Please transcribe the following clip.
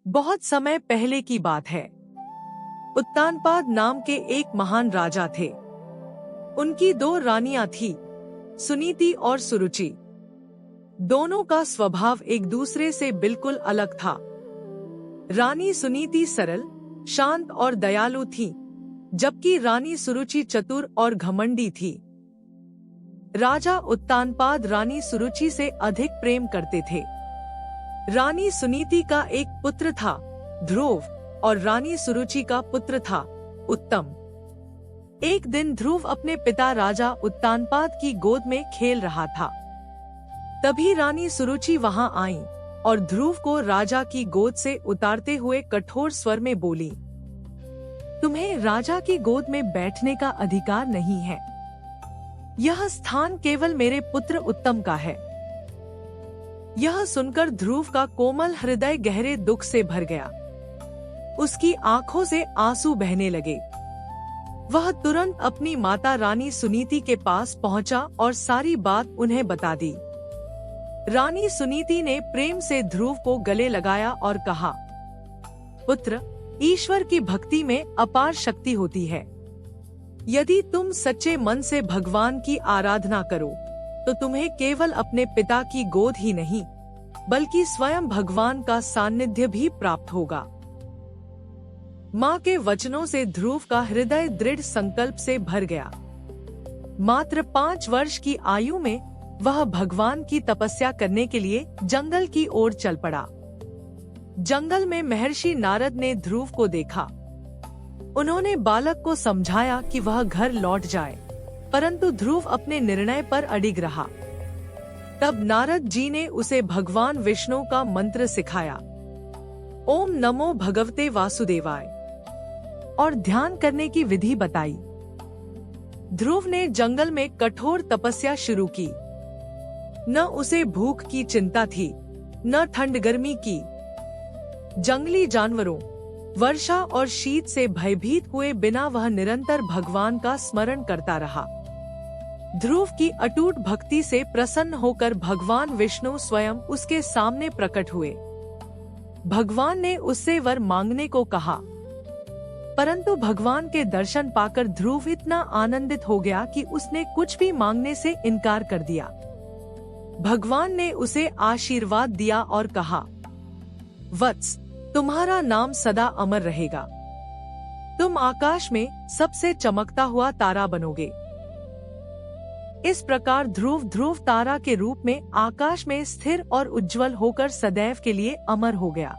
बहुत समय पहले की बात है। उत्तानपाद नाम के एक महान राजा थे। उनकी दो रानियां थी, सुनीति और सुरुचि। दोनों का स्वभाव एक दूसरे से बिल्कुल अलग था। रानी सुनीति सरल, शांत और दयालु थी, जबकि रानी सुरुचि चतुर और घमंडी थी। राजा उत्तानपाद रानी सुरुचि से अधिक प्रेम करते थे। रानी सुनीति का एक पुत्र था, ध्रुव, और रानी सुरुचि का पुत्र था, उत्तम। एक दिन ध्रुव अपने पिता राजा उत्तानपाद की गोद में खेल रहा था। तभी रानी सुरुचि वहां आई और ध्रुव को राजा की गोद से उतारते हुए कठोर स्वर में बोली, तुम्हें राजा की गोद में बैठने का अधिकार नहीं है। यह स्थान केवल मेरे पुत्र उत्तम का है। यह सुनकर ध्रुव का कोमल हृदय गहरे दुख से भर गया। उसकी आंखों से आंसू बहने लगे। वह तुरंत अपनी माता रानी सुनीति के पास पहुंचा और सारी बात उन्हें बता दी। रानी सुनीति ने प्रेम से ध्रुव को गले लगाया और कहा, पुत्र, ईश्वर की भक्ति में अपार शक्ति होती है। यदि तुम सच्चे मन से भगवान की आराधना करो तो तुम्हें केवल अपने पिता की गोद ही नहीं, बल्कि स्वयं भगवान का सानिध्य भी प्राप्त होगा। माँ के वचनों से ध्रुव का हृदय दृढ़ संकल्प से भर गया। मात्र 5 वर्ष की आयु में वह भगवान की तपस्या करने के लिए जंगल की ओर चल पड़ा। जंगल में महर्षि नारद ने ध्रुव को देखा। उन्होंने बालक को समझाया कि वह घर लौट जाए, परंतु ध्रुव अपने निर्णय पर अडिग रहा। तब नारद जी ने उसे भगवान विष्णु का मंत्र सिखाया, ओम नमो भगवते वासुदेवाय, और ध्यान करने की विधि बताई। ध्रुव ने जंगल में कठोर तपस्या शुरू की। न उसे भूख की चिंता थी, न ठंड गर्मी की। जंगली जानवरों, वर्षा और शीत से भयभीत हुए बिना वह निरंतर भगवान का स्मरण करता रहा। ध्रुव की अटूट भक्ति से प्रसन्न होकर भगवान विष्णु स्वयं उसके सामने प्रकट हुए। भगवान ने उससे वर मांगने को कहा, परंतु भगवान के दर्शन पाकर ध्रुव इतना आनंदित हो गया कि उसने कुछ भी मांगने से इनकार कर दिया। भगवान ने उसे आशीर्वाद दिया और कहा, वत्स, तुम्हारा नाम सदा अमर रहेगा। तुम आकाश में सबसे चमकता हुआ तारा बनोगे। इस प्रकार ध्रुव तारा के रूप में आकाश में स्थिर और उज्जवल होकर सदैव के लिए अमर हो गया।